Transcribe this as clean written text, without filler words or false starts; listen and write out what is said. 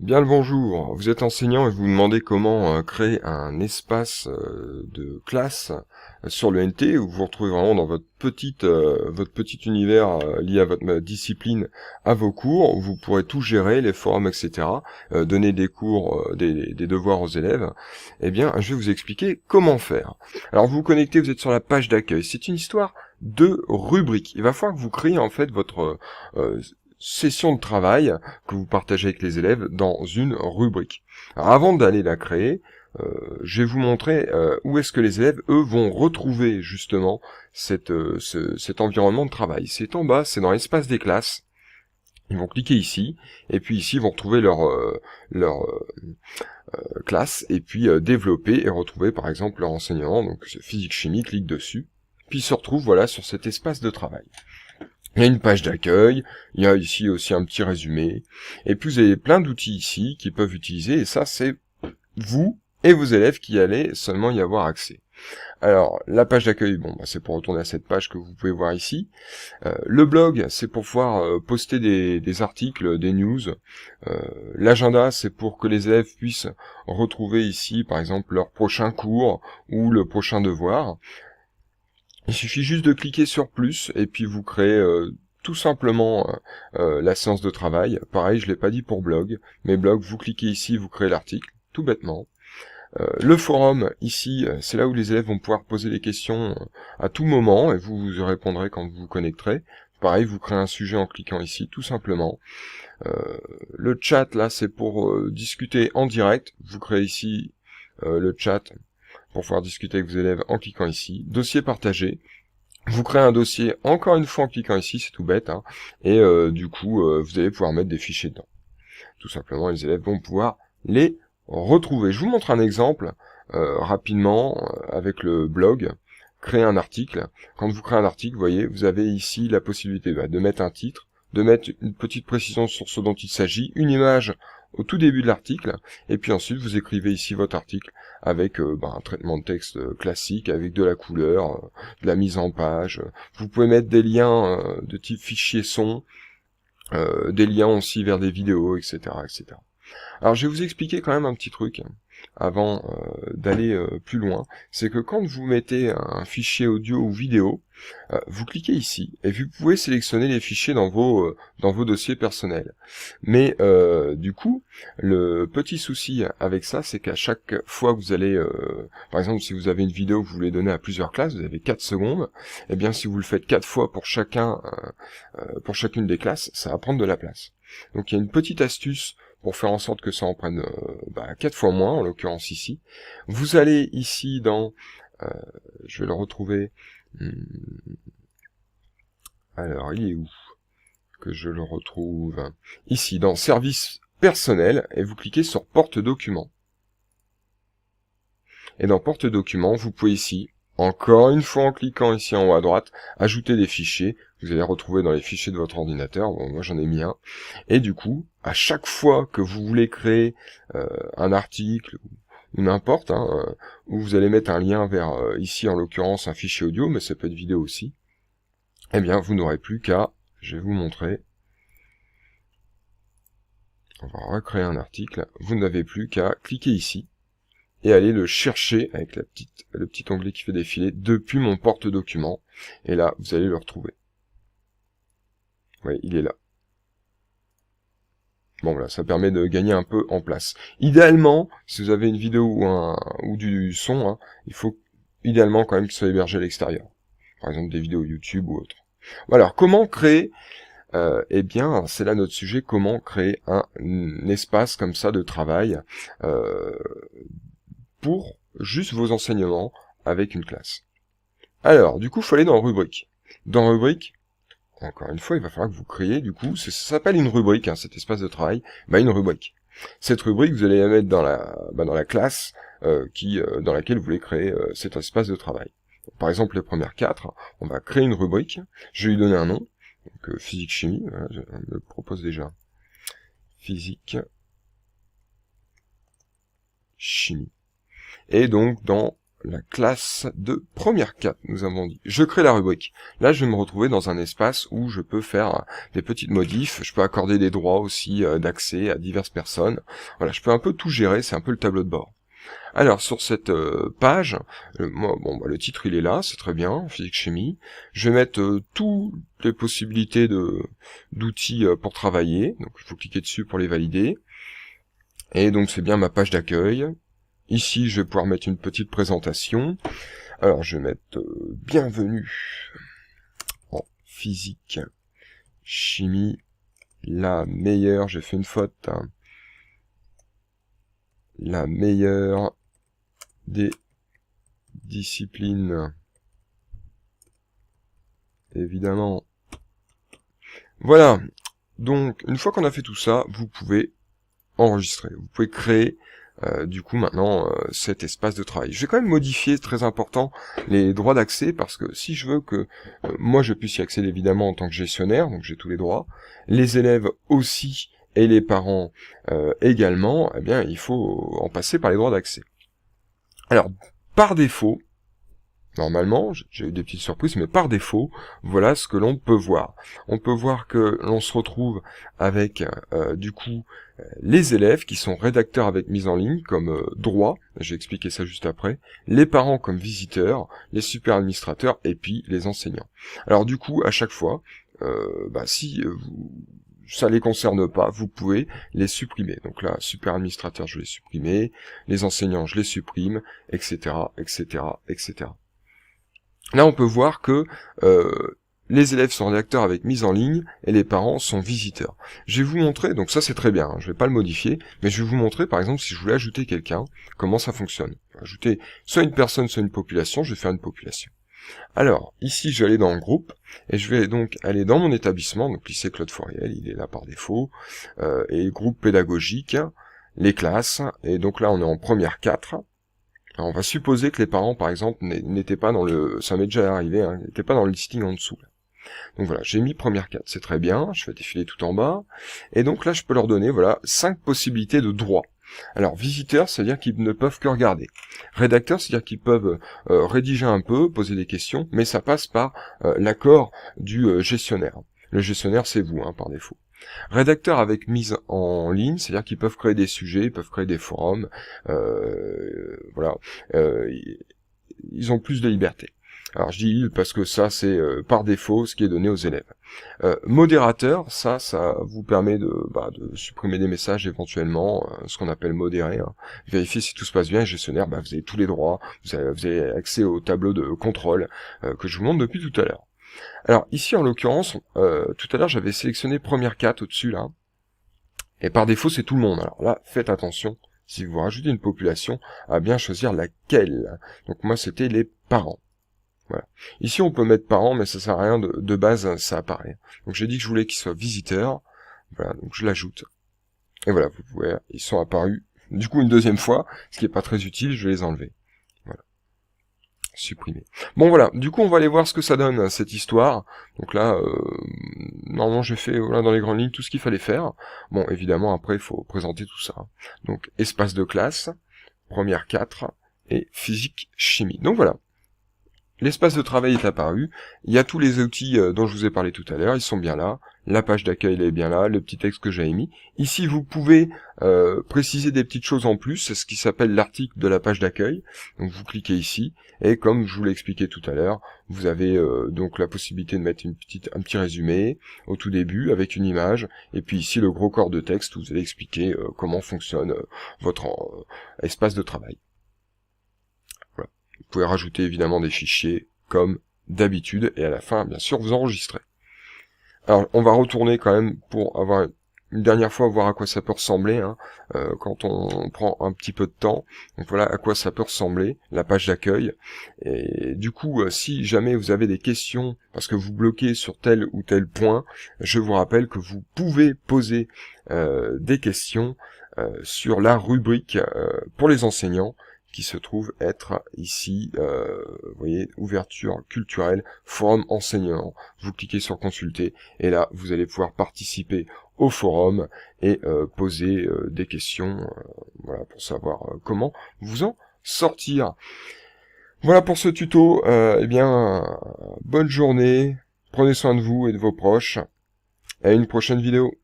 Bien le bonjour, vous êtes enseignant et vous vous demandez comment créer un espace de classe sur le NT où vous vous retrouvez vraiment dans votre petit univers lié à votre discipline, à vos cours, où vous pourrez tout gérer, les forums, etc., donner des cours, des devoirs aux élèves. Eh bien, je vais vous expliquer comment faire. Alors vous vous connectez, vous êtes sur la page d'accueil. C'est une histoire de rubrique. Il va falloir que vous créez en fait votre session de travail que vous partagez avec les élèves dans une rubrique. Alors avant d'aller la créer, je vais vous montrer où est-ce que les élèves, eux, vont retrouver justement cet environnement de travail. C'est en bas, c'est dans l'espace des classes. Ils vont cliquer ici, et puis ici, ils vont retrouver leur classe, et puis développer et retrouver par exemple leur enseignement, donc physique-chimie, clique dessus, puis ils se retrouvent voilà, sur cet espace de travail. Il y a une page d'accueil, il y a ici aussi un petit résumé, et puis vous avez plein d'outils ici qu'ils peuvent utiliser, et ça c'est vous et vos élèves qui allez seulement y avoir accès. Alors, la page d'accueil, bon, c'est pour retourner à cette page que vous pouvez voir ici. Le blog, c'est pour pouvoir poster des articles, des news. L'agenda, c'est pour que les élèves puissent retrouver ici, par exemple, leur prochain cours ou le prochain devoir. Il suffit juste de cliquer sur plus et puis vous créez tout simplement la séance de travail. Pareil, je l'ai pas dit pour blog, mais blog, vous cliquez ici, vous créez l'article, tout bêtement. Le forum, ici, c'est là où les élèves vont pouvoir poser des questions à tout moment et vous répondrez quand vous vous connecterez. Pareil, vous créez un sujet en cliquant ici, tout simplement. Le chat, là, c'est pour discuter en direct. Vous créez ici le chat pour pouvoir discuter avec vos élèves en cliquant ici. Dossier partagé. Vous créez un dossier, encore une fois en cliquant ici, c'est tout bête, hein, et du coup, vous allez pouvoir mettre des fichiers dedans. Tout simplement, les élèves vont pouvoir les retrouver. Je vous montre un exemple rapidement avec le blog. Créer un article. Quand vous créez un article, vous voyez, vous avez ici la possibilité de mettre un titre, de mettre une petite précision sur ce dont il s'agit, une image au tout début de l'article, et puis ensuite vous écrivez ici votre article avec un traitement de texte classique, avec de la couleur, de la mise en page. Vous pouvez mettre des liens de type fichier son, des liens aussi vers des vidéos, etc., etc. Alors je vais vous expliquer quand même un petit truc avant d'aller plus loin, c'est que quand vous mettez un fichier audio ou vidéo, vous cliquez ici et vous pouvez sélectionner les fichiers dans vos dossiers personnels. Mais du coup, le petit souci avec ça, c'est qu'à chaque fois que vous allez, par exemple, si vous avez une vidéo que vous voulez donner à plusieurs classes, vous avez 4 secondes, et bien si vous le faites 4 fois pour pour chacune des classes, ça va prendre de la place. Donc il y a une petite astuce pour faire en sorte que ça en prenne 4 fois moins, en l'occurrence ici. Vous allez ici dans... je vais le retrouver... alors, il est où que je le retrouve? Ici, dans Services personnels, et vous cliquez sur Porte documents. Et dans Porte documents, vous pouvez ici, encore une fois en cliquant ici en haut à droite, ajouter des fichiers. Vous allez retrouver dans les fichiers de votre ordinateur. Bon, moi j'en ai mis un. Et du coup, à chaque fois que vous voulez créer un article ou n'importe, où vous allez mettre un lien vers ici en l'occurrence un fichier audio, mais ça peut être vidéo aussi, eh bien vous n'aurez plus qu'à, je vais vous montrer, on va recréer un article, vous n'avez plus qu'à cliquer ici, et aller le chercher avec le petit onglet qui fait défiler depuis mon porte-document, et là, vous allez le retrouver. Vous voyez, il est là. Bon voilà, ça permet de gagner un peu en place. Idéalement, si vous avez une vidéo ou du son, il faut idéalement quand même qu'il soit hébergé à l'extérieur. Par exemple des vidéos YouTube ou autre. Voilà, alors comment créer eh bien, c'est là notre sujet, comment créer un espace comme ça de travail pour juste vos enseignements avec une classe. Alors, du coup, il faut aller dans rubrique. Dans rubrique, encore une fois, il va falloir que vous créiez, du coup, ça s'appelle une rubrique, cet espace de travail, une rubrique. Cette rubrique, vous allez la mettre dans la classe dans laquelle vous voulez créer cet espace de travail. Par exemple, les premières 4, on va créer une rubrique, je vais lui donner un nom, donc physique-chimie, voilà, je me propose déjà physique-chimie. Et donc, dans la classe de première 4, nous avons dit. Je crée la rubrique. Là, je vais me retrouver dans un espace où je peux faire des petites modifs. Je peux accorder des droits aussi d'accès à diverses personnes. Voilà, je peux un peu tout gérer. C'est un peu le tableau de bord. Alors, sur cette page, moi, le titre, il est là. C'est très bien, physique-chimie. Je vais mettre toutes les possibilités d'outils pour travailler. Donc, il faut cliquer dessus pour les valider. Et donc, c'est bien ma page d'accueil. Ici, je vais pouvoir mettre une petite présentation. Alors, je vais mettre bienvenue en physique, chimie, la meilleure, j'ai fait une faute, hein. La meilleure des disciplines. Évidemment. Voilà. Donc, une fois qu'on a fait tout ça, vous pouvez enregistrer. Vous pouvez créer du coup maintenant cet espace de travail. Je vais quand même modifier, très important, les droits d'accès, parce que si je veux que moi je puisse y accéder évidemment en tant que gestionnaire, donc j'ai tous les droits, les élèves aussi et les parents également, eh bien il faut en passer par les droits d'accès. Alors par défaut, normalement, j'ai eu des petites surprises, mais par défaut, voilà ce que l'on peut voir. On peut voir que l'on se retrouve avec, du coup, les élèves qui sont rédacteurs avec mise en ligne comme droit, j'ai expliqué ça juste après, les parents comme visiteurs, les super administrateurs et puis les enseignants. Alors du coup, à chaque fois, si ça les concerne pas, vous pouvez les supprimer. Donc là, super administrateur, je vais les supprimer, les enseignants, je les supprime, etc., etc., etc. Là, on peut voir que les élèves sont rédacteurs avec mise en ligne et les parents sont visiteurs. Je vais vous montrer, donc ça c'est très bien, hein, je vais pas le modifier, mais je vais vous montrer par exemple si je voulais ajouter quelqu'un, comment ça fonctionne. Ajouter soit une personne, soit une population, je vais faire une population. Alors, ici je vais aller dans le groupe, et je vais donc aller dans mon établissement, donc lycée Claude Fauriel, il est là par défaut, et groupe pédagogique, les classes, et donc là on est en première 4. Alors on va supposer que les parents, par exemple, n'étaient pas dans le... Ça m'est déjà arrivé, hein, n'étaient pas dans le listing en dessous. Là. Donc voilà, j'ai mis première 4, c'est très bien, je vais défiler tout en bas. Et donc là, je peux leur donner, voilà, 5 possibilités de droits. Alors, visiteurs, c'est-à-dire qu'ils ne peuvent que regarder. Rédacteurs, c'est-à-dire qu'ils peuvent rédiger un peu, poser des questions, mais ça passe par l'accord du gestionnaire. Le gestionnaire, c'est vous, hein, par défaut. Rédacteurs avec mise en ligne, c'est-à-dire qu'ils peuvent créer des sujets, ils peuvent créer des forums, voilà, ils ont plus de liberté. Alors je dis ils parce que ça c'est par défaut ce qui est donné aux élèves. Modérateur, ça vous permet de supprimer des messages éventuellement, ce qu'on appelle modérer, hein. Vérifier si tout se passe bien, gestionnaire, vous avez tous les droits, vous avez accès au tableau de contrôle que je vous montre depuis tout à l'heure. Alors ici en l'occurrence, tout à l'heure j'avais sélectionné première 4 au-dessus là, et par défaut c'est tout le monde. Alors là, faites attention, si vous rajoutez une population, à bien choisir laquelle. Donc moi c'était les parents. Voilà. Ici on peut mettre parents, mais ça sert à rien, de base ça apparaît. Donc j'ai dit que je voulais qu'ils soient visiteurs, voilà, donc je l'ajoute. Et voilà, vous pouvez, ils sont apparus du coup une deuxième fois, ce qui est pas très utile, je vais les enlever. Supprimer. Bon voilà, du coup on va aller voir ce que ça donne cette histoire. Donc là, normalement j'ai fait dans les grandes lignes tout ce qu'il fallait faire. Bon évidemment après il faut présenter tout ça. Donc espace de classe, première 4 et physique chimie. Donc voilà. L'espace de travail est apparu, il y a tous les outils dont je vous ai parlé tout à l'heure, ils sont bien là, la page d'accueil est bien là, le petit texte que j'ai mis. Ici vous pouvez préciser des petites choses en plus, c'est ce qui s'appelle l'article de la page d'accueil, donc vous cliquez ici, et comme je vous l'ai expliqué tout à l'heure, vous avez donc la possibilité de mettre un petit résumé au tout début avec une image, et puis ici le gros corps de texte où vous allez expliquer comment fonctionne votre espace de travail. Vous pouvez rajouter évidemment des fichiers comme d'habitude et à la fin bien sûr vous enregistrez. Alors on va retourner quand même pour avoir une dernière fois voir à quoi ça peut ressembler hein, quand on prend un petit peu de temps. Donc voilà à quoi ça peut ressembler la page d'accueil. Et du coup si jamais vous avez des questions parce que vous bloquez sur tel ou tel point, je vous rappelle que vous pouvez poser des questions sur la rubrique pour les enseignants qui se trouve être ici, vous voyez, ouverture culturelle, forum enseignant. Vous cliquez sur consulter et là vous allez pouvoir participer au forum et poser des questions, voilà, pour savoir comment vous en sortir. Voilà pour ce tuto. Eh bien, bonne journée. Prenez soin de vous et de vos proches. À une prochaine vidéo.